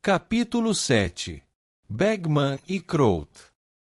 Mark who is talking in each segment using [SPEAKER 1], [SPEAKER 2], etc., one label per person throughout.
[SPEAKER 1] Capítulo 7. Bagman e Croat.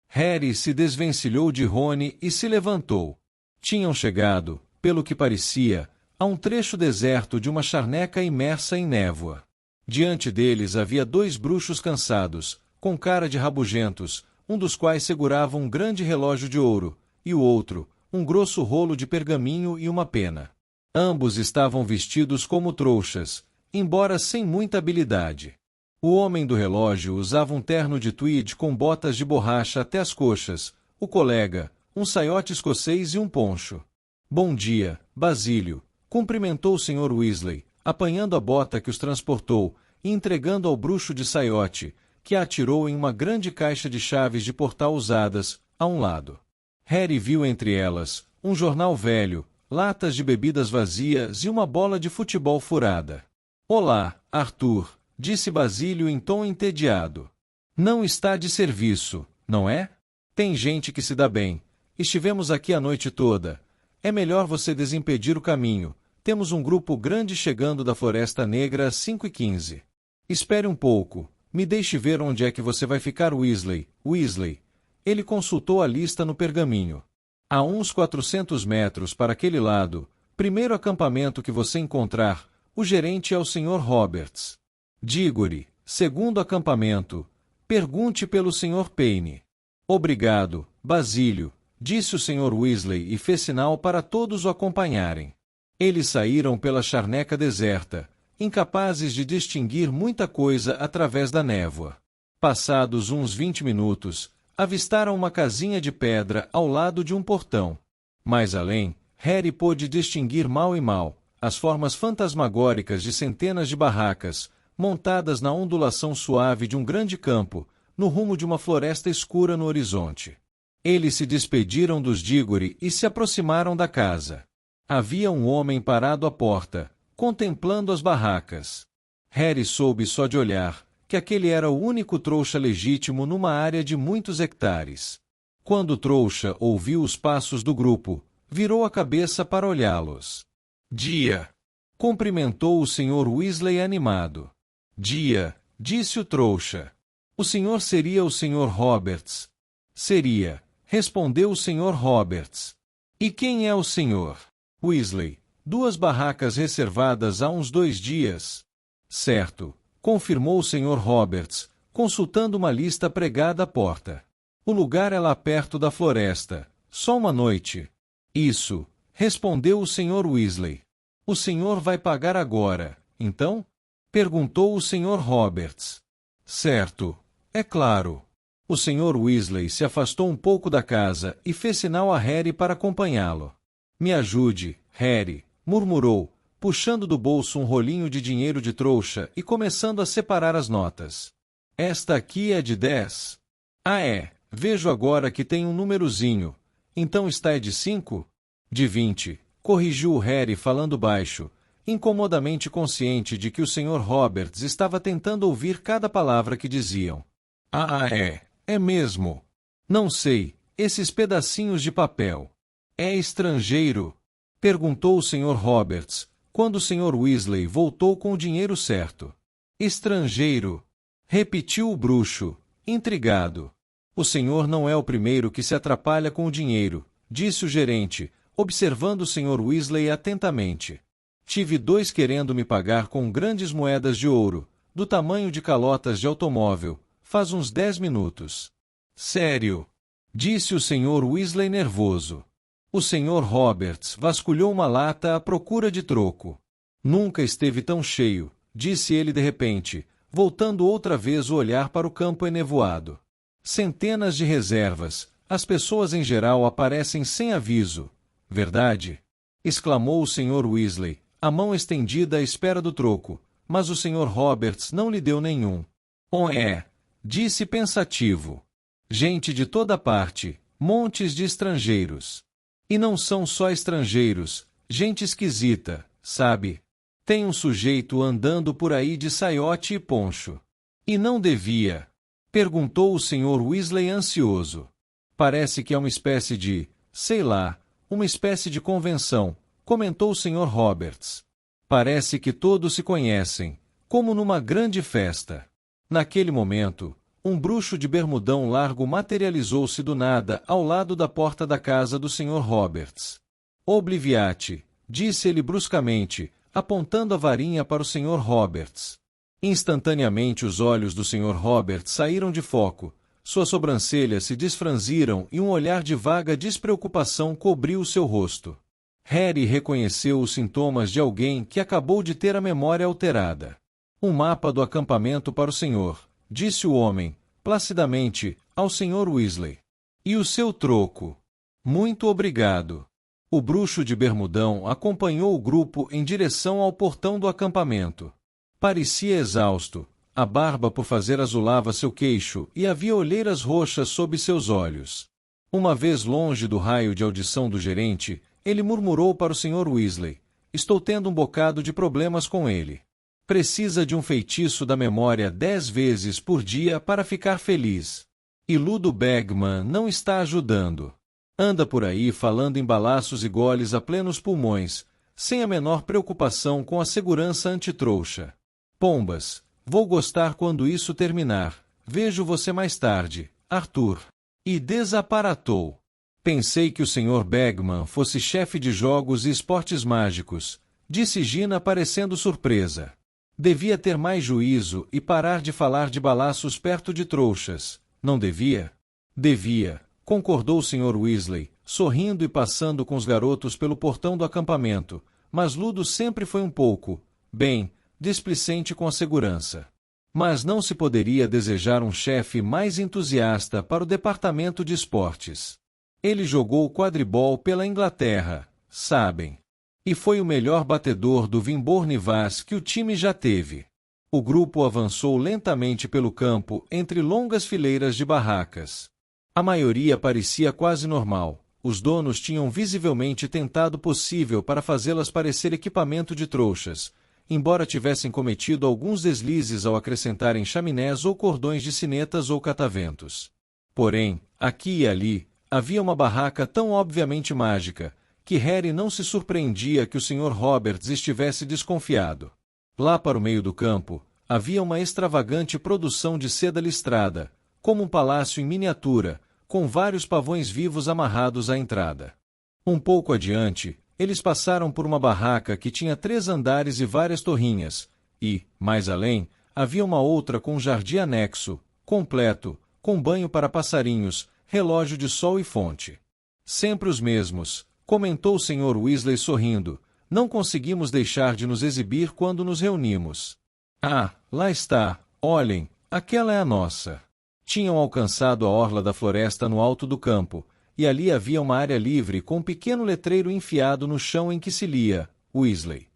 [SPEAKER 1] Harry se desvencilhou de Rony e se levantou. Tinham chegado, pelo que parecia, a um trecho deserto de uma charneca imersa em névoa. Diante deles havia 2 bruxos cansados, com cara de rabugentos, um dos quais segurava um grande relógio de ouro, e o outro, um grosso rolo de pergaminho e uma pena. Ambos estavam vestidos como trouxas, embora sem muita habilidade. O homem do relógio usava um terno de tweed com botas de borracha até as coxas, o colega, um saiote escocês e um poncho. Bom dia, Basílio, cumprimentou o Sr. Weasley, apanhando a bota que os transportou e entregando ao bruxo de saiote, que a atirou em uma grande caixa de chaves de portal usadas, a um lado. Harry viu entre elas um jornal velho, latas de bebidas vazias e uma bola de futebol furada. Olá, Arthur, disse Basílio em tom entediado. Não está de serviço, não é? Tem gente que se dá bem. Estivemos aqui a noite toda. É melhor você desimpedir o caminho. Temos um grupo grande chegando da Floresta Negra às 5h15. Espere um pouco. Me deixe ver onde é que você vai ficar, Weasley. Weasley. Ele consultou a lista no pergaminho. A uns 400 metros para aquele lado, primeiro acampamento que você encontrar, o gerente é o Sr. Roberts. Diggory, segundo acampamento. Pergunte pelo Sr. Payne. Obrigado, Basílio, disse o Sr. Weasley e fez sinal para todos o acompanharem. Eles saíram pela charneca deserta, incapazes de distinguir muita coisa através da névoa. Passados uns 20 minutos, avistaram uma casinha de pedra ao lado de um portão. Mais além, Harry pôde distinguir mal e mal as formas fantasmagóricas de centenas de barracas, montadas na ondulação suave de um grande campo, no rumo de uma floresta escura no horizonte. Eles se despediram dos Diggory e se aproximaram da casa. Havia um homem parado à porta, contemplando as barracas. Harry soube só de olhar que aquele era o único trouxa legítimo numa área de muitos hectares. Quando o trouxa ouviu os passos do grupo, virou a cabeça para olhá-los. Dia! Cumprimentou o Sr. Weasley animado. Dia! Disse o trouxa. O senhor seria o Sr. Roberts? Seria, respondeu o Sr. Roberts. E quem é o senhor? Weasley. 2 barracas reservadas há uns 2 dias. Certo, confirmou o Sr. Roberts, consultando uma lista pregada à porta. O lugar é lá perto da floresta. Só uma noite. Isso, respondeu o Sr. Weasley. O senhor vai pagar agora, então? Perguntou o Sr. Roberts. Certo, é claro. O Sr. Weasley se afastou um pouco da casa e fez sinal a Harry para acompanhá-lo. Me ajude, Harry, murmurou, puxando do bolso um rolinho de dinheiro de trouxa e começando a separar as notas. Esta aqui é de 10. Ah é, vejo agora que tem um númerozinho. Então está de 5? De 20, corrigiu o Harry falando baixo, incomodamente consciente de que o Sr. Roberts estava tentando ouvir cada palavra que diziam. Ah é mesmo. Não sei, esses pedacinhos de papel. É estrangeiro? Perguntou o Sr. Roberts, quando o Sr. Weasley voltou com o dinheiro certo. Estrangeiro? Repetiu o bruxo, intrigado. O senhor não é o primeiro que se atrapalha com o dinheiro, disse o gerente, observando o Sr. Weasley atentamente. Tive 2 querendo me pagar com grandes moedas de ouro, do tamanho de calotas de automóvel, faz uns 10 minutos. Sério? Disse o Sr. Weasley nervoso. O Sr. Roberts vasculhou uma lata à procura de troco. Nunca esteve tão cheio, disse ele de repente, voltando outra vez o olhar para o campo enevoado. Centenas de reservas, as pessoas em geral aparecem sem aviso. Verdade? Exclamou o Sr. Weasley, a mão estendida à espera do troco, mas o Sr. Roberts não lhe deu nenhum. Disse pensativo. Gente de toda parte, montes de estrangeiros. E não são só estrangeiros, gente esquisita, sabe? Tem um sujeito andando por aí de saiote e poncho. E não devia? Perguntou o Sr. Weasley ansioso. Parece que é uma espécie de, sei lá, uma espécie de convenção, comentou o Sr. Roberts. Parece que todos se conhecem, como numa grande festa. Naquele momento, um bruxo de bermudão largo materializou-se do nada ao lado da porta da casa do Sr. Roberts. Obliviate, disse ele bruscamente, apontando a varinha para o Sr. Roberts. Instantaneamente os olhos do Sr. Roberts saíram de foco, suas sobrancelhas se desfranziram e um olhar de vaga despreocupação cobriu seu rosto. Harry reconheceu os sintomas de alguém que acabou de ter a memória alterada. Um mapa do acampamento para o senhor, disse o homem, placidamente, ao Sr. Weasley. E o seu troco? Muito obrigado. O bruxo de bermudão acompanhou o grupo em direção ao portão do acampamento. Parecia exausto, a barba por fazer azulava seu queixo e havia olheiras roxas sob seus olhos. Uma vez longe do raio de audição do gerente, ele murmurou para o Sr. Weasley: estou tendo um bocado de problemas com ele. Precisa de um feitiço da memória 10 vezes por dia para ficar feliz. E Ludo Bagman não está ajudando. Anda por aí falando em balaços e goles a plenos pulmões, sem a menor preocupação com a segurança antitrouxa. Pombas, vou gostar quando isso terminar. Vejo você mais tarde, Arthur. E desaparatou. Pensei que o Sr. Bagman fosse chefe de jogos e esportes mágicos, disse Gina parecendo surpresa. Devia ter mais juízo e parar de falar de balaços perto de trouxas, não devia? Devia, concordou o Sr. Weasley, sorrindo e passando com os garotos pelo portão do acampamento, mas Ludo sempre foi um pouco, bem, displicente com a segurança. Mas não se poderia desejar um chefe mais entusiasta para o departamento de esportes. Ele jogou quadribol pela Inglaterra, sabem. E foi o melhor batedor do Wimborne Vaz que o time já teve. O grupo avançou lentamente pelo campo entre longas fileiras de barracas. A maioria parecia quase normal. Os donos tinham visivelmente tentado o possível para fazê-las parecer equipamento de trouxas, embora tivessem cometido alguns deslizes ao acrescentarem chaminés ou cordões de sinetas ou cataventos. Porém, aqui e ali, havia uma barraca tão obviamente mágica, que Harry não se surpreendia que o Sr. Roberts estivesse desconfiado. Lá para o meio do campo, havia uma extravagante produção de seda listrada, como um palácio em miniatura, com vários pavões vivos amarrados à entrada. Um pouco adiante, eles passaram por uma barraca que tinha 3 andares e várias torrinhas, e, mais além, havia uma outra com um jardim anexo, completo, com banho para passarinhos, relógio de sol e fonte. Sempre os mesmos, comentou o Sr. Weasley sorrindo. Não conseguimos deixar de nos exibir quando nos reunimos. Ah, lá está, olhem, aquela é a nossa. Tinham alcançado a orla da floresta no alto do campo, e ali havia uma área livre com um pequeno letreiro enfiado no chão em que se lia, Weasley.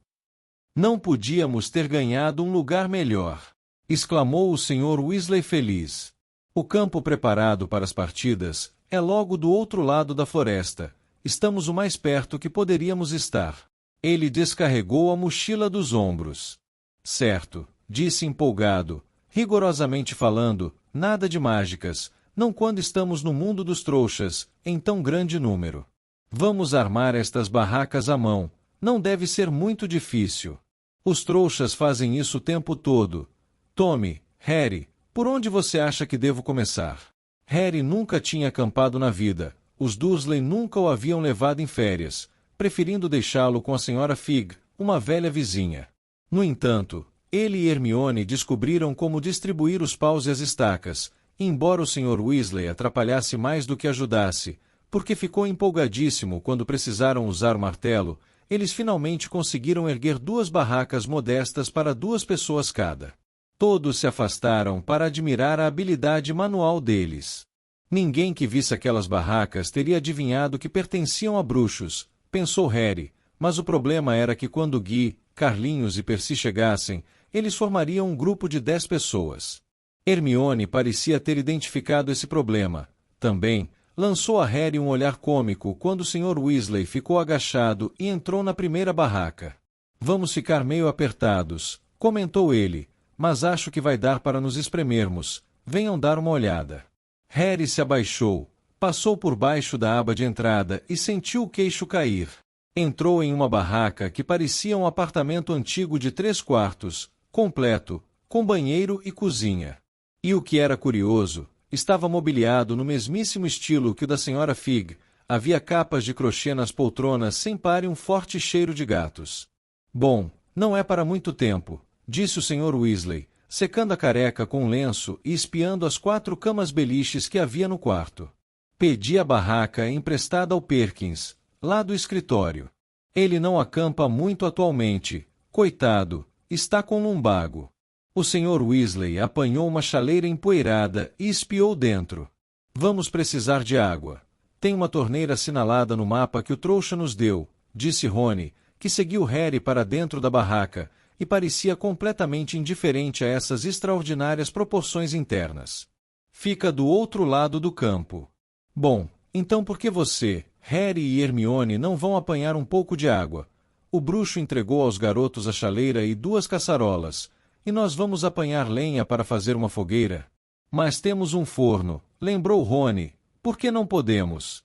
[SPEAKER 1] Não podíamos ter ganhado um lugar melhor, exclamou o Sr. Weasley feliz. O campo preparado para as partidas é logo do outro lado da floresta. Estamos o mais perto que poderíamos estar. Ele descarregou a mochila dos ombros. Certo, disse empolgado, rigorosamente falando, nada de mágicas, não quando estamos no mundo dos trouxas, em tão grande número. Vamos armar estas barracas à mão, não deve ser muito difícil. Os trouxas fazem isso o tempo todo. Tome, Harry, por onde você acha que devo começar? Harry nunca tinha acampado na vida. Os Dursley nunca o haviam levado em férias, preferindo deixá-lo com a Sra. Fig, uma velha vizinha. No entanto, ele e Hermione descobriram como distribuir os paus e as estacas, embora o Sr. Weasley atrapalhasse mais do que ajudasse, porque ficou empolgadíssimo quando precisaram usar o martelo. Eles finalmente conseguiram erguer 2 barracas modestas para 2 pessoas cada. Todos se afastaram para admirar a habilidade manual deles. Ninguém que visse aquelas barracas teria adivinhado que pertenciam a bruxos, pensou Harry, mas o problema era que quando Guy, Carlinhos e Percy chegassem, eles formariam um grupo de 10 pessoas. Hermione parecia ter identificado esse problema. Também, lançou a Harry um olhar cômico quando o Sr. Weasley ficou agachado e entrou na primeira barraca. Vamos ficar meio apertados, comentou ele, mas acho que vai dar para nos espremermos. Venham dar uma olhada. Harry se abaixou, passou por baixo da aba de entrada e sentiu o queixo cair. Entrou em uma barraca que parecia um apartamento antigo de 3 quartos, completo, com banheiro e cozinha. E o que era curioso, estava mobiliado no mesmíssimo estilo que o da Sra. Fig. Havia capas de crochê nas poltronas sem par e um forte cheiro de gatos. Bom, não é para muito tempo, disse o Sr. Weasley, secando a careca com um lenço e espiando as 4 camas beliches que havia no quarto. Pedi a barraca emprestada ao Perkins, lá do escritório. Ele não acampa muito atualmente, coitado, está com lumbago. O Sr. Weasley apanhou uma chaleira empoeirada e espiou dentro. Vamos precisar de água. Tem uma torneira assinalada no mapa que o trouxa nos deu, disse Rony, que seguiu Harry para dentro da barraca, e parecia completamente indiferente a essas extraordinárias proporções internas. Fica do outro lado do campo. Bom, então por que você, Harry e Hermione não vão apanhar um pouco de água? O bruxo entregou aos garotos a chaleira e 2 caçarolas, e nós vamos apanhar lenha para fazer uma fogueira. Mas temos um forno, lembrou Rony. Por que não podemos?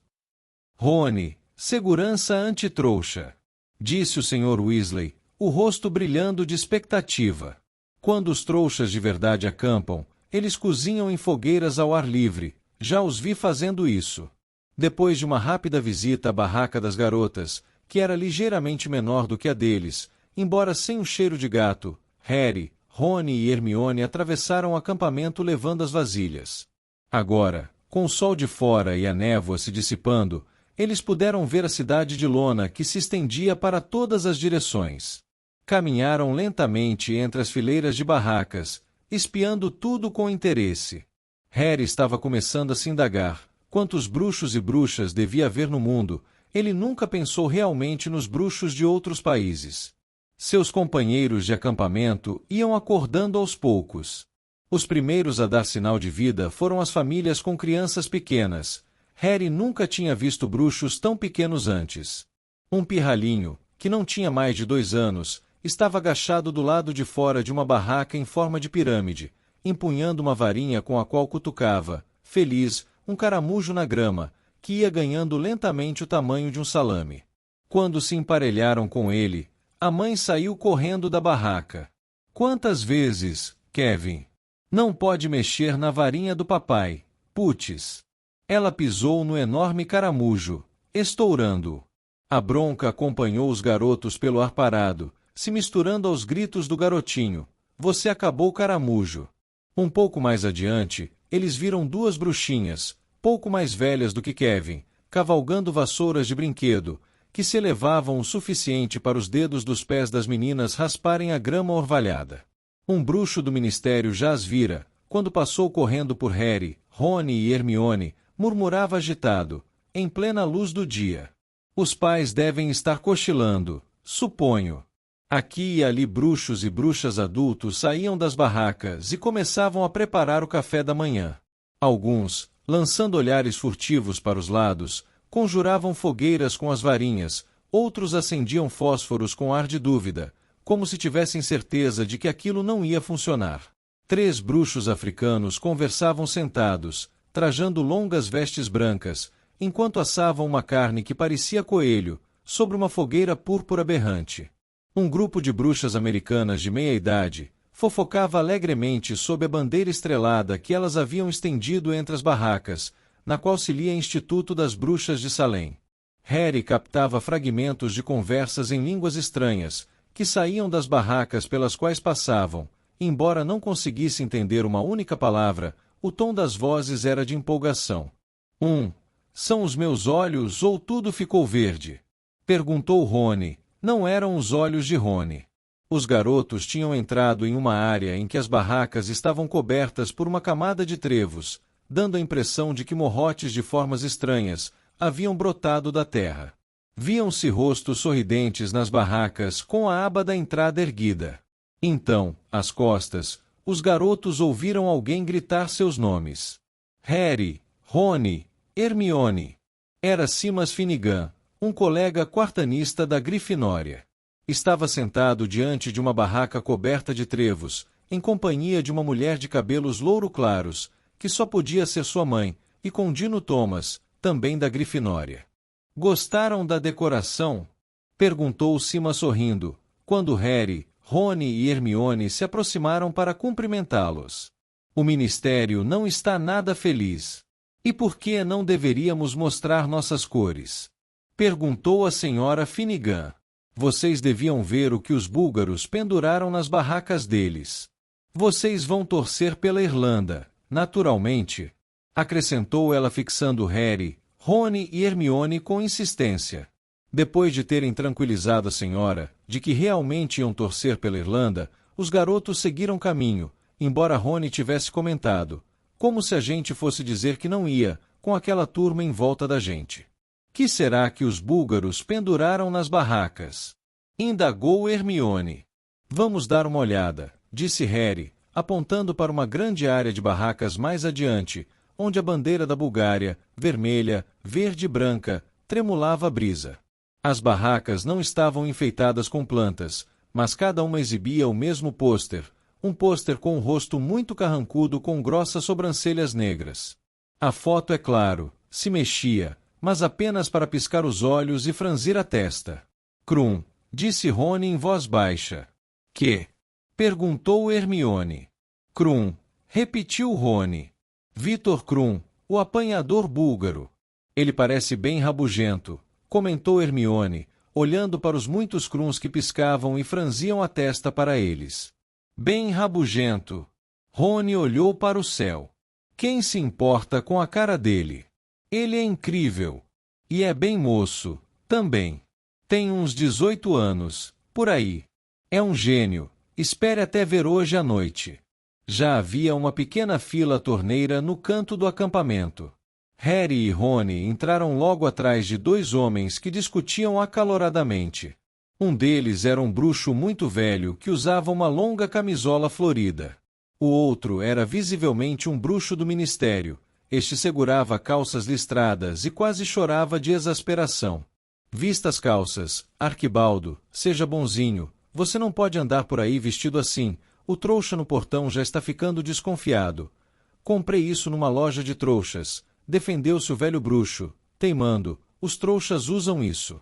[SPEAKER 1] Rony, segurança anti-trouxa, disse o Sr. Weasley, o rosto brilhando de expectativa. Quando os trouxas de verdade acampam, eles cozinham em fogueiras ao ar livre. Já os vi fazendo isso. Depois de uma rápida visita à barraca das garotas, que era ligeiramente menor do que a deles, embora sem o cheiro de gato, Harry, Rony e Hermione atravessaram o acampamento levando as vasilhas. Agora, com o sol de fora e a névoa se dissipando, eles puderam ver a cidade de lona que se estendia para todas as direções. Caminharam lentamente entre as fileiras de barracas, espiando tudo com interesse. Harry estava começando a se indagar quantos bruxos e bruxas devia haver no mundo. Ele nunca pensou realmente nos bruxos de outros países. Seus companheiros de acampamento iam acordando aos poucos. Os primeiros a dar sinal de vida foram as famílias com crianças pequenas. Harry nunca tinha visto bruxos tão pequenos antes. Um pirralhinho, que não tinha mais de 2 anos, estava agachado do lado de fora de uma barraca em forma de pirâmide, empunhando uma varinha com a qual cutucava, feliz, um caramujo na grama, que ia ganhando lentamente o tamanho de um salame. Quando se emparelharam com ele, a mãe saiu correndo da barraca. Quantas vezes, Kevin? Não pode mexer na varinha do papai, putz. Ela pisou no enorme caramujo, estourando-o. A bronca acompanhou os garotos pelo ar parado, se misturando aos gritos do garotinho. Você acabou o caramujo. Um pouco mais adiante, eles viram 2 bruxinhas, pouco mais velhas do que Kevin, cavalgando vassouras de brinquedo, que se elevavam o suficiente para os dedos dos pés das meninas rasparem a grama orvalhada. Um bruxo do ministério já as vira, quando passou correndo por Harry, Rony e Hermione, murmurava agitado, em plena luz do dia. Os pais devem estar cochilando, suponho. Aqui e ali bruxos e bruxas adultos saíam das barracas e começavam a preparar o café da manhã. Alguns, lançando olhares furtivos para os lados, conjuravam fogueiras com as varinhas, outros acendiam fósforos com ar de dúvida, como se tivessem certeza de que aquilo não ia funcionar. 3 bruxos africanos conversavam sentados, trajando longas vestes brancas, enquanto assavam uma carne que parecia coelho, sobre uma fogueira púrpura berrante. Um grupo de bruxas americanas de meia-idade fofocava alegremente sob a bandeira estrelada que elas haviam estendido entre as barracas, na qual se lia Instituto das Bruxas de Salem. Harry captava fragmentos de conversas em línguas estranhas, que saíam das barracas pelas quais passavam. Embora não conseguisse entender uma única palavra, o tom das vozes era de empolgação. São os meus olhos ou tudo ficou verde? Perguntou Rony. Não eram os olhos de Rony. Os garotos tinham entrado em uma área em que as barracas estavam cobertas por uma camada de trevos, dando a impressão de que morrotes de formas estranhas haviam brotado da terra. Viam-se rostos sorridentes nas barracas com a aba da entrada erguida. Então, às costas, os garotos ouviram alguém gritar seus nomes. Harry, Rony, Hermione. Era Simas Finnegan, um colega quartanista da Grifinória. Estava sentado diante de uma barraca coberta de trevos, em companhia de uma mulher de cabelos louro claros, que só podia ser sua mãe, e com Dino Thomas, também da Grifinória. Gostaram da decoração? Perguntou Simas sorrindo, quando Harry, Rony e Hermione se aproximaram para cumprimentá-los. O ministério não está nada feliz. E por que não deveríamos mostrar nossas cores? Perguntou a senhora Finnegan. Vocês deviam ver o que os búlgaros penduraram nas barracas deles. Vocês vão torcer pela Irlanda, naturalmente, acrescentou ela fixando Harry, Rony e Hermione com insistência. Depois de terem tranquilizado a senhora de que realmente iam torcer pela Irlanda, os garotos seguiram caminho, embora Rony tivesse comentado, como se a gente fosse dizer que não ia, com aquela turma em volta da gente. Que será que os búlgaros penduraram nas barracas? Indagou Hermione. Vamos dar uma olhada, disse Harry, apontando para uma grande área de barracas mais adiante, onde a bandeira da Bulgária, vermelha, verde e branca, tremulava a brisa. As barracas não estavam enfeitadas com plantas, mas cada uma exibia o mesmo pôster, um pôster com um rosto muito carrancudo com grossas sobrancelhas negras. A foto, é claro, se mexia, mas apenas para piscar os olhos e franzir a testa. Krum, disse Rony em voz baixa. Que? Perguntou Hermione. Krum, repetiu Rony. Victor Krum, o apanhador búlgaro. Ele parece bem rabugento, comentou Hermione, olhando para os muitos Krums que piscavam e franziam a testa para eles. Bem rabugento. Rony olhou para o céu. Quem se importa com a cara dele? Ele é incrível. E é bem moço, também. Tem uns 18 anos, por aí. É um gênio. Espere até ver hoje à noite. Já havia uma pequena fila torneira no canto do acampamento. Harry e Rony entraram logo atrás de dois homens que discutiam acaloradamente. Um deles era um bruxo muito velho que usava uma longa camisola florida. O outro era visivelmente um bruxo do ministério. Este segurava calças listradas e quase chorava de exasperação. Vista as calças, Arquibaldo, seja bonzinho, você não pode andar por aí vestido assim, o trouxa no portão já está ficando desconfiado. Comprei isso numa loja de trouxas. Defendeu-se o velho bruxo, teimando, os trouxas usam isso.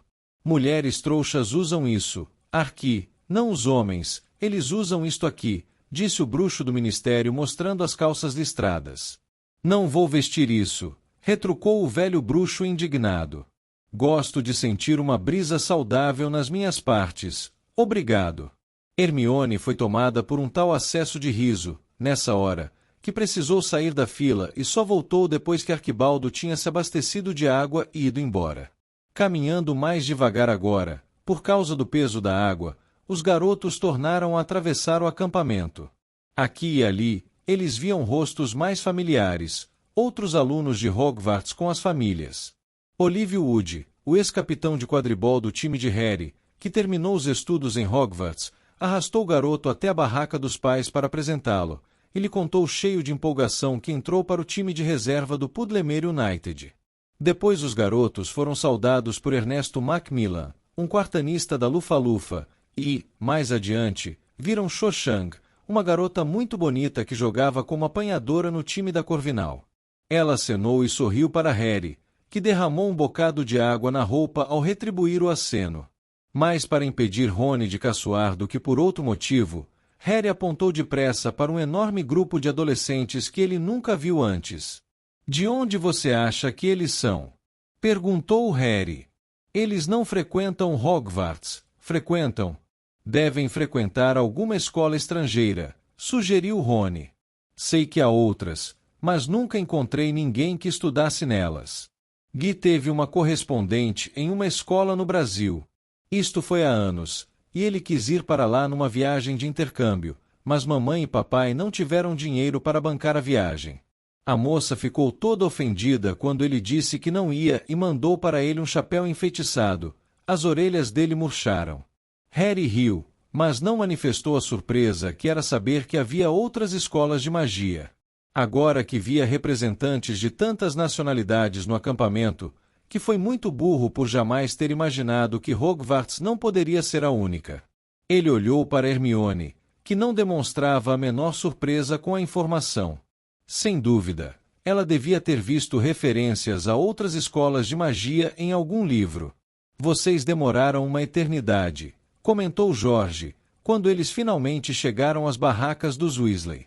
[SPEAKER 1] Mulheres trouxas usam isso, Arqui, não os homens, eles usam isto aqui, disse o bruxo do ministério mostrando as calças listradas. Não vou vestir isso, retrucou o velho bruxo indignado. Gosto de sentir uma brisa saudável nas minhas partes, obrigado. Hermione foi tomada por um tal acesso de riso, nessa hora, que precisou sair da fila e só voltou depois que Arquibaldo tinha se abastecido de água e ido embora. Caminhando mais devagar agora, por causa do peso da água, os garotos tornaram a atravessar o acampamento. Aqui e ali, eles viam rostos mais familiares, outros alunos de Hogwarts com as famílias. Olívio Wood, o ex-capitão de quadribol do time de Harry, que terminou os estudos em Hogwarts, arrastou o garoto até a barraca dos pais para apresentá-lo. Ele contou cheio de empolgação que entrou para o time de reserva do Puddlemere United. Depois os garotos foram saudados por Ernesto Macmillan, um quartanista da Lufa-Lufa, e, mais adiante, viram Cho Chang, uma garota muito bonita que jogava como apanhadora no time da Corvinal. Ela acenou e sorriu para Harry, que derramou um bocado de água na roupa ao retribuir o aceno. Mais para impedir Rony de caçoar do que por outro motivo, Harry apontou depressa para um enorme grupo de adolescentes que ele nunca viu antes. De onde você acha que eles são? Perguntou Harry. Eles não frequentam Hogwarts, frequentam. Devem frequentar alguma escola estrangeira, sugeriu Rony. Sei que há outras, mas nunca encontrei ninguém que estudasse nelas. Gui teve uma correspondente em uma escola no Brasil. Isto foi há anos. E ele quis ir para lá numa viagem de intercâmbio, mas mamãe e papai não tiveram dinheiro para bancar a viagem. A moça ficou toda ofendida quando ele disse que não ia e mandou para ele um chapéu enfeitiçado. As orelhas dele murcharam. Harry riu, mas não manifestou a surpresa que era saber que havia outras escolas de magia. Agora que via representantes de tantas nacionalidades no acampamento, que foi muito burro por jamais ter imaginado que Hogwarts não poderia ser a única. Ele olhou para Hermione, que não demonstrava a menor surpresa com a informação. Sem dúvida, ela devia ter visto referências a outras escolas de magia em algum livro. Vocês demoraram uma eternidade, comentou George, quando eles finalmente chegaram às barracas dos Weasley.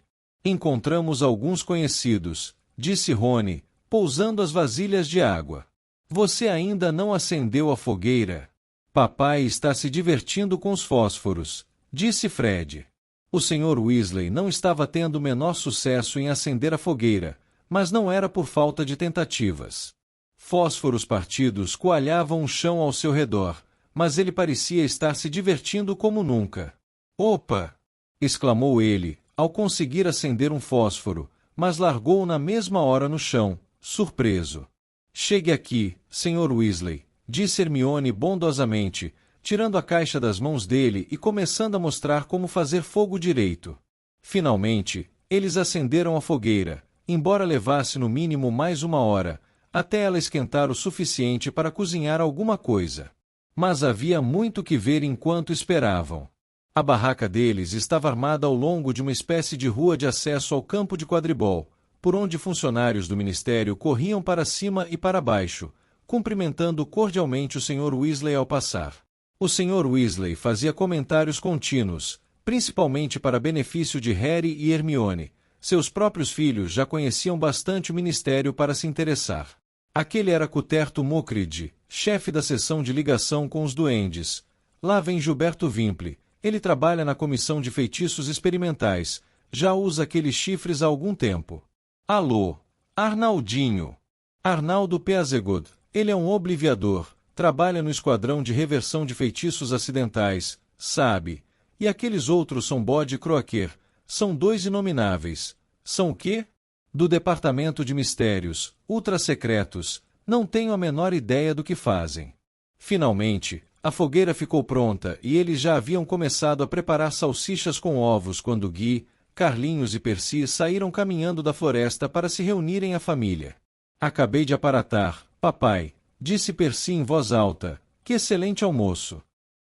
[SPEAKER 1] Encontramos alguns conhecidos, disse Rony, pousando as vasilhas de água. Você ainda não acendeu a fogueira? Papai está se divertindo com os fósforos, disse Fred. O Sr. Weasley não estava tendo o menor sucesso em acender a fogueira, mas não era por falta de tentativas. Fósforos partidos coalhavam o chão ao seu redor, mas ele parecia estar se divertindo como nunca. Opa! Exclamou ele, ao conseguir acender um fósforo, mas largou-o na mesma hora no chão, surpreso. Chegue aqui, Sr. Weasley, disse Hermione bondosamente, tirando a caixa das mãos dele e começando a mostrar como fazer fogo direito. Finalmente, eles acenderam a fogueira, embora levasse no mínimo mais 1 hora, até ela esquentar o suficiente para cozinhar alguma coisa. Mas havia muito que ver enquanto esperavam. A barraca deles estava armada ao longo de uma espécie de rua de acesso ao campo de quadribol, por onde funcionários do ministério corriam para cima e para baixo, cumprimentando cordialmente o Sr. Weasley ao passar. O Sr. Weasley fazia comentários contínuos, principalmente para benefício de Harry e Hermione. Seus próprios filhos já conheciam bastante o ministério para se interessar. Aquele era Cuterto Mockridge, chefe da seção de ligação com os duendes. Lá vem Gilberto Vimple. Ele trabalha na comissão de feitiços experimentais. Já usa aqueles chifres há algum tempo. Alô, Arnaldinho. Arnaldo Peazegod. Ele é um obliviador. Trabalha no esquadrão de reversão de feitiços acidentais, sabe? E aqueles outros são Bode Croaker. São 2 inomináveis. São o quê? Do Departamento de Mistérios, ultra-secretos. Não tenho a menor ideia do que fazem. Finalmente, a fogueira ficou pronta e eles já haviam começado a preparar salsichas com ovos quando Guy, Carlinhos e Percy saíram caminhando da floresta para se reunirem à família. Acabei de aparatar, papai, disse Percy em voz alta. Que excelente almoço!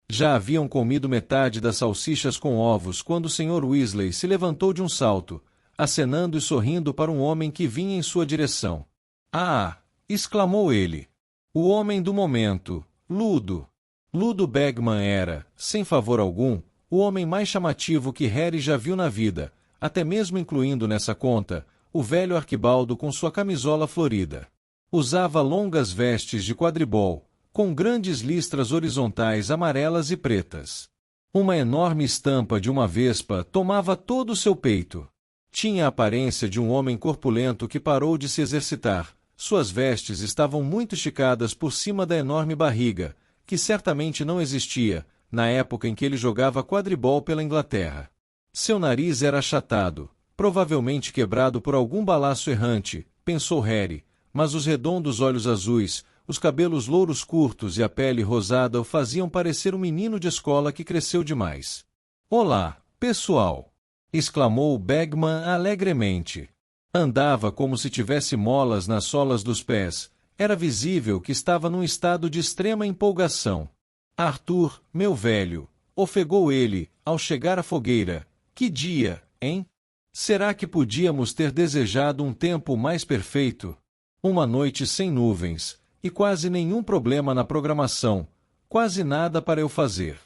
[SPEAKER 1] Já haviam comido metade das salsichas com ovos quando o Sr. Weasley se levantou de um salto, acenando e sorrindo para um homem que vinha em sua direção. Ah! Exclamou ele. O homem do momento, Ludo. Ludo Bagman era, sem favor algum, o homem mais chamativo que Harry já viu na vida, até mesmo incluindo nessa conta, o velho arquibaldo com sua camisola florida. Usava longas vestes de quadribol, com grandes listras horizontais amarelas e pretas. Uma enorme estampa de uma vespa tomava todo o seu peito. Tinha a aparência de um homem corpulento que parou de se exercitar. Suas vestes estavam muito esticadas por cima da enorme barriga, que certamente não existia, na época em que ele jogava quadribol pela Inglaterra. Seu nariz era achatado, provavelmente quebrado por algum balaço errante, pensou Harry, mas os redondos olhos azuis, os cabelos louros curtos e a pele rosada o faziam parecer um menino de escola que cresceu demais. Olá, pessoal! Exclamou Bagman alegremente. Andava como se tivesse molas nas solas dos pés. Era visível que estava num estado de extrema empolgação. Arthur, meu velho, ofegou ele, ao chegar à fogueira. Que dia, hein? Será que podíamos ter desejado um tempo mais perfeito? Uma noite sem nuvens, e quase nenhum problema na programação, quase nada para eu fazer.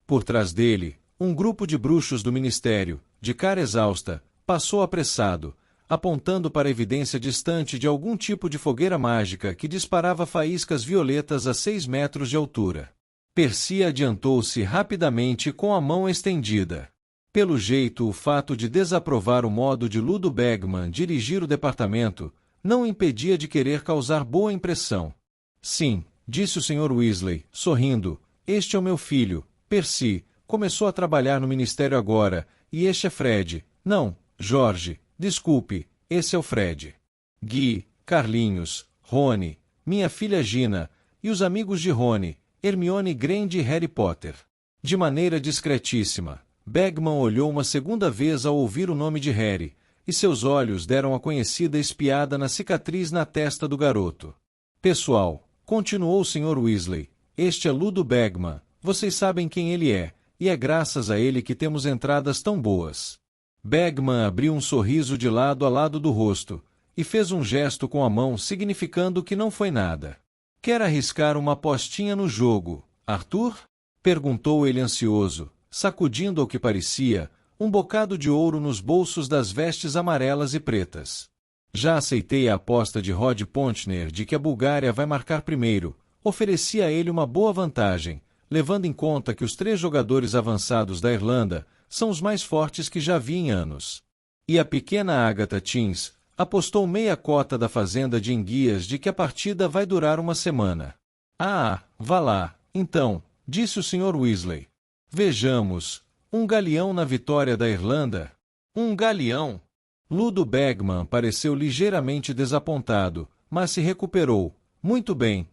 [SPEAKER 1] Por trás dele, um grupo de bruxos do ministério, de cara exausta, passou apressado, apontando para a evidência distante de algum tipo de fogueira mágica que disparava faíscas violetas a 6 metros de altura. Percy adiantou-se rapidamente com a mão estendida. Pelo jeito, o fato de desaprovar o modo de Ludo Bagman dirigir o departamento não o impedia de querer causar boa impressão. Sim, disse o Sr. Weasley, sorrindo, este é o meu filho, Percy, começou a trabalhar no ministério agora, e este é Fred. Não, Jorge, desculpe, esse é o Fred. Guy, Carlinhos, Rony, minha filha Gina, e os amigos de Rony, Hermione Granger e Harry Potter. De maneira discretíssima, Bagman olhou uma segunda vez ao ouvir o nome de Harry, e seus olhos deram a conhecida espiada na cicatriz na testa do garoto. Pessoal, continuou o Sr. Weasley, este é Ludo Bagman, vocês sabem quem ele é, e é graças a ele que temos entradas tão boas. Bagman abriu um sorriso de lado a lado do rosto, e fez um gesto com a mão significando que não foi nada. Quer arriscar uma apostinha no jogo, Arthur? Perguntou ele ansioso, sacudindo ao que parecia, um bocado de ouro nos bolsos das vestes amarelas e pretas. Já aceitei a aposta de Rod Pontner de que a Bulgária vai marcar primeiro, ofereci a ele uma boa vantagem, levando em conta que os 3 jogadores avançados da Irlanda são os mais fortes que já vi em anos. E a pequena Agatha Tins apostou meia cota da fazenda de enguias de que a partida vai durar uma semana. Ah, vá lá, então, disse o Sr. Weasley. Vejamos, um galeão na vitória da Irlanda? Um galeão? Ludo Bagman pareceu ligeiramente desapontado, mas se recuperou. Muito bem,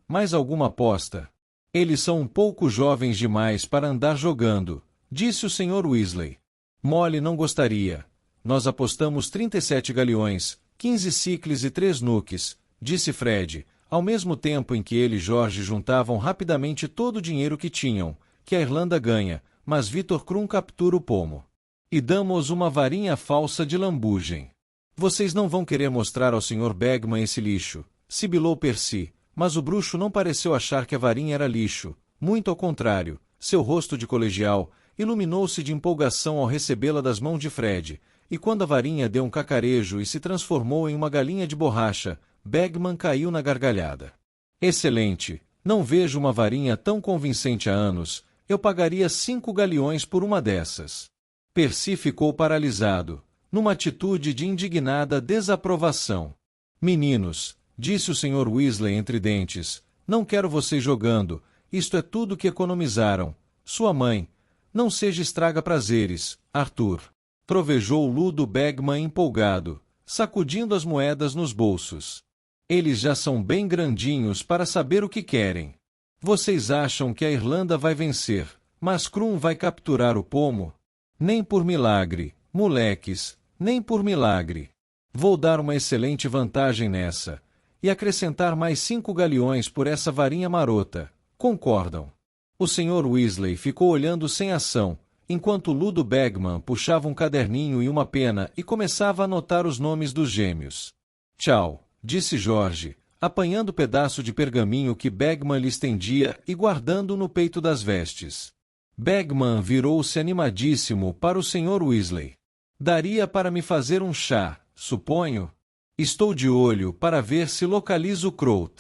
[SPEAKER 1] mais alguma aposta? Eles são um pouco jovens demais para andar jogando, disse o Sr. Weasley. Molly não gostaria. Nós apostamos 37 galeões, 15 sicles e 3 nuques, disse Fred, ao mesmo tempo em que ele e George juntavam rapidamente todo o dinheiro que tinham, que a Irlanda ganha, mas Victor Krum captura o pomo. E damos uma varinha falsa de lambugem. Vocês não vão querer mostrar ao Sr. Bagman esse lixo, sibilou Percy, mas o bruxo não pareceu achar que a varinha era lixo, muito ao contrário, seu rosto de colegial iluminou-se de empolgação ao recebê-la das mãos de Fred, e quando a varinha deu um cacarejo e se transformou em uma galinha de borracha, Bagman caiu na gargalhada. Excelente, não vejo uma varinha tão convincente há anos, eu pagaria 5 galeões por uma dessas. Percy ficou paralisado, numa atitude de indignada desaprovação. Meninos, disse o Sr. Weasley entre dentes, não quero vocês jogando, isto é tudo que economizaram. Sua mãe, não seja estraga-prazeres, Arthur. Trovejou Ludo Bagman empolgado, sacudindo as moedas nos bolsos. Eles já são bem grandinhos para saber o que querem. Vocês acham que a Irlanda vai vencer, mas Krum vai capturar o pomo? Nem por milagre, moleques, nem por milagre. Vou dar uma excelente vantagem nessa, e acrescentar mais 5 galeões por essa varinha marota. Concordam? O Sr. Weasley ficou olhando sem ação, enquanto Ludo Bagman puxava um caderninho e uma pena e começava a anotar os nomes dos gêmeos. Tchau, disse George, apanhando o pedaço de pergaminho que Bagman lhe estendia e guardando-o no peito das vestes. Bagman virou-se animadíssimo para o Sr. Weasley. Daria para me fazer um chá, suponho? Estou de olho para ver se localizo Crout.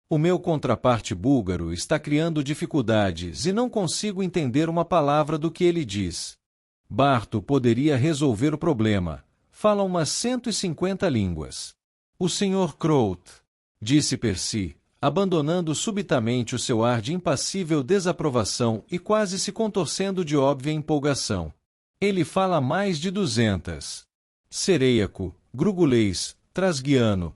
[SPEAKER 1] O meu contraparte búlgaro está criando dificuldades e não consigo entender uma palavra do que ele diz. Barto poderia resolver o problema. Fala umas 150 línguas. O Sr. Crout, disse Percy, abandonando subitamente o seu ar de impassível desaprovação e quase se contorcendo de óbvia empolgação. Ele fala mais de 200. Sereiaco, grugulês, trasguiano.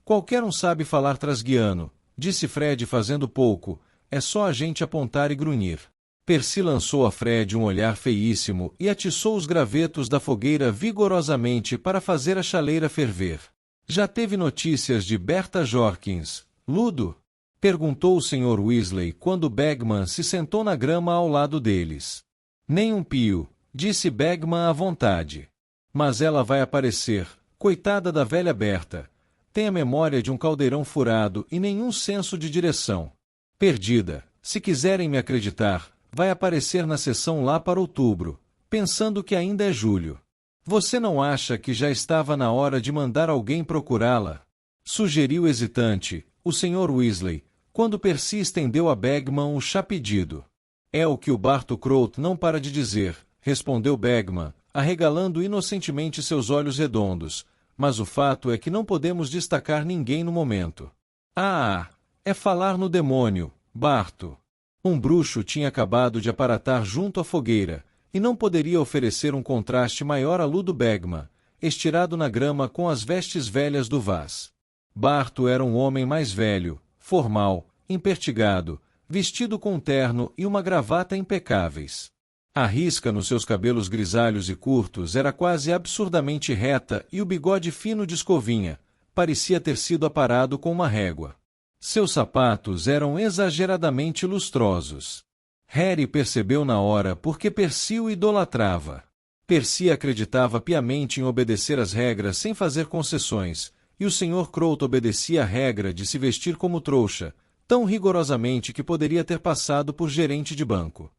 [SPEAKER 1] Qualquer um sabe falar trasguiano, disse Fred fazendo pouco, é só a gente apontar e grunhir. Percy lançou a Fred um olhar feíssimo e atiçou os gravetos da fogueira vigorosamente para fazer a chaleira ferver. Já teve notícias de Berta Jorkins, Ludo? Perguntou o Sr. Weasley quando Bagman se sentou na grama ao lado deles. Nem um pio, disse Bagman à vontade. Mas ela vai aparecer, coitada da velha Berta. Tem a memória de um caldeirão furado e nenhum senso de direção. Perdida, se quiserem me acreditar, vai aparecer na sessão lá para outubro, pensando que ainda é julho. Você não acha que já estava na hora de mandar alguém procurá-la? Sugeriu hesitante o Sr. Weasley, quando Percy estendeu a Bagman o chá pedido. É o que o Barto Crout não para de dizer, respondeu Bagman, arregalando inocentemente seus olhos redondos, mas o fato é que não podemos destacar ninguém no momento. Ah, é falar no demônio, Barto. Um bruxo tinha acabado de aparatar junto à fogueira, e não poderia oferecer um contraste maior a Ludo Bagman, estirado na grama com as vestes velhas do Vaz. Barto era um homem mais velho, formal, impertigado, vestido com um terno e uma gravata impecáveis. A risca nos seus cabelos grisalhos e curtos era quase absurdamente reta e o bigode fino de escovinha parecia ter sido aparado com uma régua. Seus sapatos eram exageradamente lustrosos. Harry percebeu na hora porque Percy o idolatrava. Percy acreditava piamente em obedecer às regras sem fazer concessões, e o Sr. Crout obedecia a regra de se vestir como trouxa, tão rigorosamente que poderia ter passado por gerente de banco.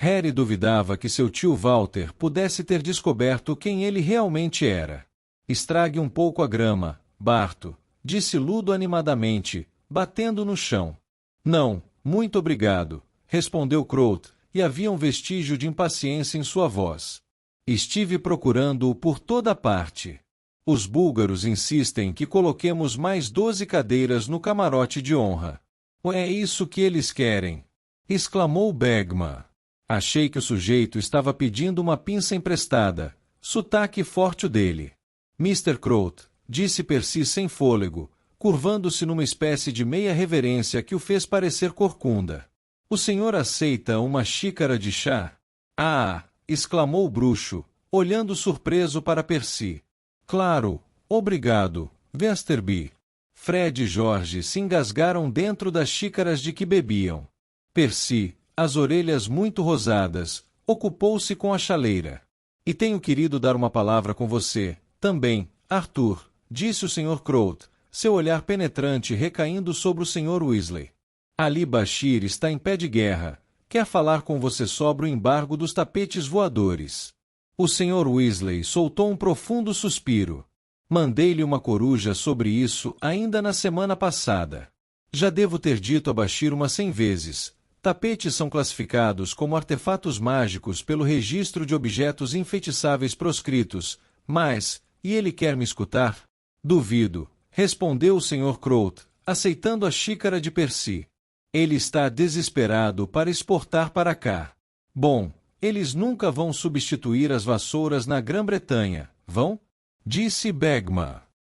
[SPEAKER 1] Harry duvidava que seu tio Walter pudesse ter descoberto quem ele realmente era. Estrague um pouco a grama, Barto, disse Ludo animadamente, batendo no chão. Não, muito obrigado, respondeu Crouch, e havia um vestígio de impaciência em sua voz. Estive procurando-o por toda parte. Os búlgaros insistem que coloquemos mais 12 cadeiras no camarote de honra. É isso que eles querem, exclamou Bagman. Achei que o sujeito estava pedindo uma pinça emprestada, sotaque forte o dele. Mr. Crouch, disse Percy sem fôlego, curvando-se numa espécie de meia reverência que o fez parecer corcunda. O senhor aceita uma xícara de chá? Ah! Exclamou o bruxo, olhando surpreso para Percy. Claro, obrigado, Westerby. Fred e George se engasgaram dentro das xícaras de que bebiam. Percy, as orelhas muito rosadas, ocupou-se com a chaleira. E tenho querido dar uma palavra com você, também, Arthur, disse o Sr. Crouch, seu olhar penetrante recaindo sobre o Sr. Weasley. Ali Bashir está em pé de guerra. Quer falar com você sobre o embargo dos tapetes voadores. O Sr. Weasley soltou um profundo suspiro. Mandei-lhe uma coruja sobre isso ainda na semana passada. Já devo ter dito a Bashir umas 100 vezes. Tapetes são classificados como artefatos mágicos pelo registro de objetos enfeitiçáveis proscritos, mas, e ele quer me escutar? Duvido, respondeu o Sr. Crouch, aceitando a xícara de Percy. Ele está desesperado para exportar para cá. Bom, eles nunca vão substituir as vassouras na Grã-Bretanha, vão? Disse Bagman.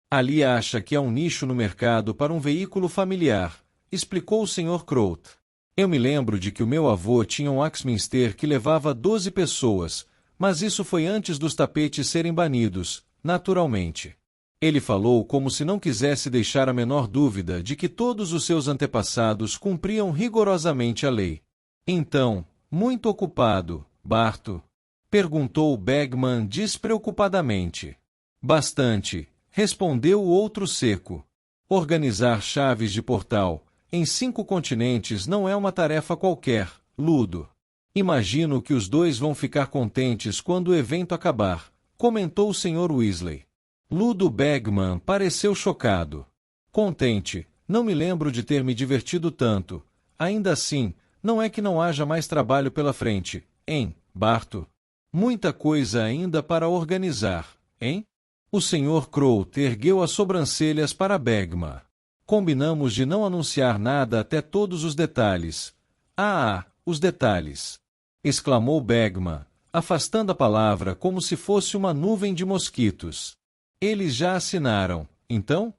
[SPEAKER 1] Ali acha que há um nicho no mercado para um veículo familiar, explicou o Sr. Crouch. Eu me lembro de que o meu avô tinha um Axminster que levava 12 pessoas, mas isso foi antes dos tapetes serem banidos, naturalmente. Ele falou como se não quisesse deixar a menor dúvida de que todos os seus antepassados cumpriam rigorosamente a lei. Então, muito ocupado, Barto? Perguntou Bagman despreocupadamente. Bastante, respondeu o outro seco. Organizar chaves de portal em 5 continentes não é uma tarefa qualquer, Ludo. Imagino que os dois vão ficar contentes quando o evento acabar, comentou o Sr. Weasley. Ludo Bagman pareceu chocado. Contente, não me lembro de ter me divertido tanto. Ainda assim, não é que não haja mais trabalho pela frente, hein, Barto? Muita coisa ainda para organizar, hein? O Sr. Crouch ergueu as sobrancelhas para Bagman. Combinamos de não anunciar nada até todos os detalhes. Ah, os detalhes! Exclamou Bagman, afastando a palavra como se fosse uma nuvem de mosquitos. Eles já assinaram, então?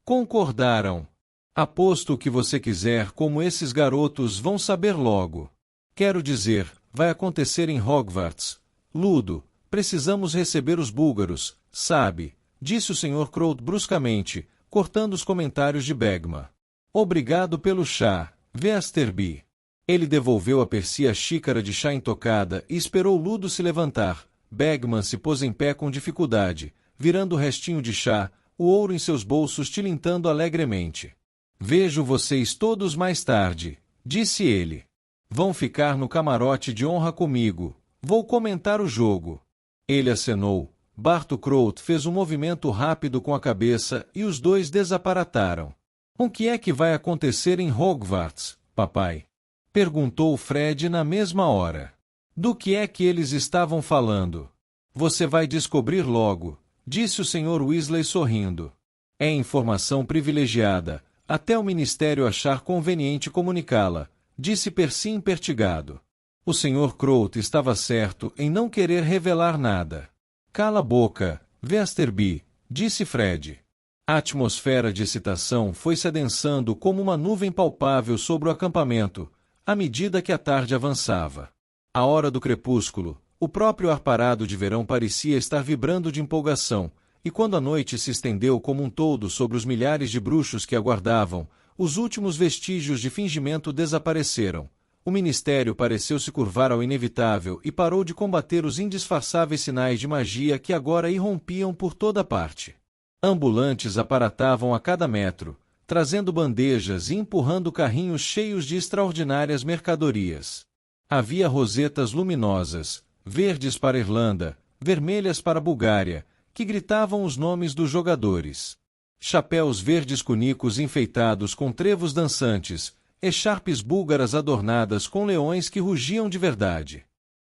[SPEAKER 1] Concordaram. Aposto o que você quiser como esses garotos vão saber logo. Quero dizer, vai acontecer em Hogwarts. Ludo, precisamos receber os búlgaros, sabe? Disse o Sr. Crouch bruscamente, cortando os comentários de Bagman. Obrigado pelo chá, Westerby. Ele devolveu a Percy a xícara de chá intocada e esperou Ludo se levantar. Bagman se pôs em pé com dificuldade, virando o restinho de chá, o ouro em seus bolsos tilintando alegremente. Vejo vocês todos mais tarde, disse ele. Vão ficar no camarote de honra comigo. Vou comentar o jogo. Ele acenou. Barto Crouch fez um movimento rápido com a cabeça e os dois desaparataram. O que é que vai acontecer em Hogwarts, papai? Perguntou Fred na mesma hora. Do que é que eles estavam falando? Você vai descobrir logo, disse o Sr. Weasley sorrindo. É informação privilegiada, até o Ministério achar conveniente comunicá-la, disse Percy impertigado. O Sr. Crouch estava certo em não querer revelar nada. Cala a boca, Westerby, disse Fred. A atmosfera de excitação foi se adensando como uma nuvem palpável sobre o acampamento, à medida que a tarde avançava. À hora do crepúsculo, o próprio ar parado de verão parecia estar vibrando de empolgação, e quando a noite se estendeu como um toldo sobre os milhares de bruxos que aguardavam, os últimos vestígios de fingimento desapareceram. O ministério pareceu se curvar ao inevitável e parou de combater os indisfarçáveis sinais de magia que agora irrompiam por toda parte. Ambulantes aparatavam a cada metro, trazendo bandejas e empurrando carrinhos cheios de extraordinárias mercadorias. Havia rosetas luminosas, verdes para Irlanda, vermelhas para Bulgária, que gritavam os nomes dos jogadores. Chapéus verdes cunicos enfeitados com trevos dançantes, echarpes búlgaras adornadas com leões que rugiam de verdade.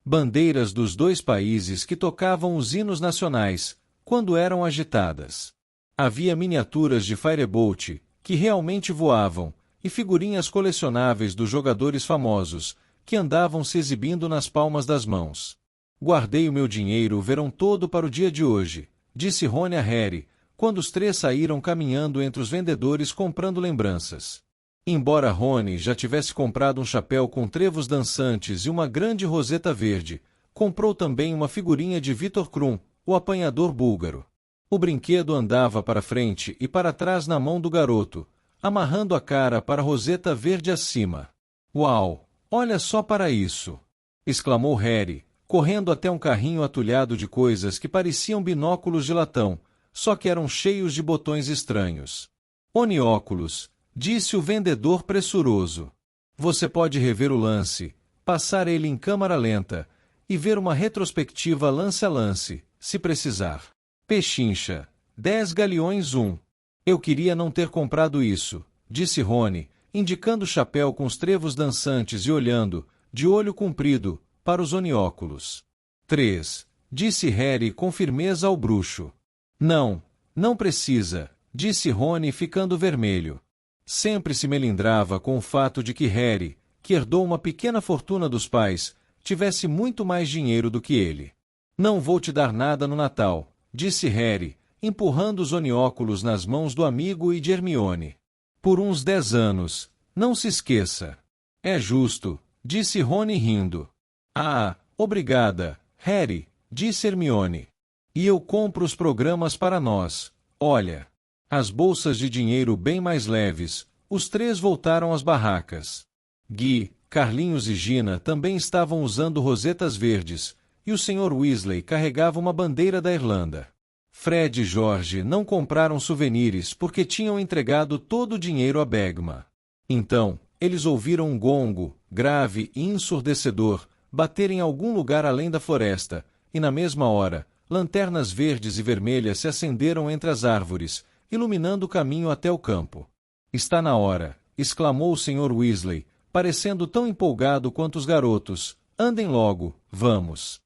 [SPEAKER 1] Bandeiras dos dois países que tocavam os hinos nacionais, quando eram agitadas. Havia miniaturas de Firebolt, que realmente voavam, e figurinhas colecionáveis dos jogadores famosos, que andavam se exibindo nas palmas das mãos. Guardei o meu dinheiro o verão todo para o dia de hoje, disse Rony a Harry, quando os três saíram caminhando entre os vendedores comprando lembranças. Embora Rony já tivesse comprado um chapéu com trevos dançantes e uma grande roseta verde, comprou também uma figurinha de Viktor Krum, o apanhador búlgaro. O brinquedo andava para frente e para trás na mão do garoto, amarrando a cara para a roseta verde acima. Uau! Olha só para isso! Exclamou Harry, correndo até um carrinho atulhado de coisas que pareciam binóculos de latão, só que eram cheios de botões estranhos. Onióculos, disse o vendedor pressuroso. Você pode rever o lance, passar ele em câmara lenta, e ver uma retrospectiva lance a lance, se precisar. Pechincha, 10 galeões 1. Eu queria não ter comprado isso, disse Rony, indicando o chapéu com os trevos dançantes e olhando, de olho comprido, para os onióculos. 3. Disse Harry com firmeza ao bruxo. Não, não precisa, disse Rony ficando vermelho. Sempre se melindrava com o fato de que Harry, que herdou uma pequena fortuna dos pais, tivesse muito mais dinheiro do que ele. Não vou te dar nada no Natal, disse Harry, empurrando os onióculos nas mãos do amigo e de Hermione. Por uns 10 anos, não se esqueça. É justo, disse Rony rindo. Ah, obrigada, Harry, disse Hermione. E eu compro os programas para nós, olha. As bolsas de dinheiro bem mais leves, os três voltaram às barracas. Guy, Carlinhos e Gina também estavam usando rosetas verdes, e o Sr. Weasley carregava uma bandeira da Irlanda. Fred e George não compraram souvenirs porque tinham entregado todo o dinheiro a Begma. Então, eles ouviram um gongo, grave e ensurdecedor, bater em algum lugar além da floresta, e na mesma hora, lanternas verdes e vermelhas se acenderam entre as árvores, iluminando o caminho até o campo. Está na hora, exclamou o Sr. Weasley, parecendo tão empolgado quanto os garotos. Andem logo, vamos.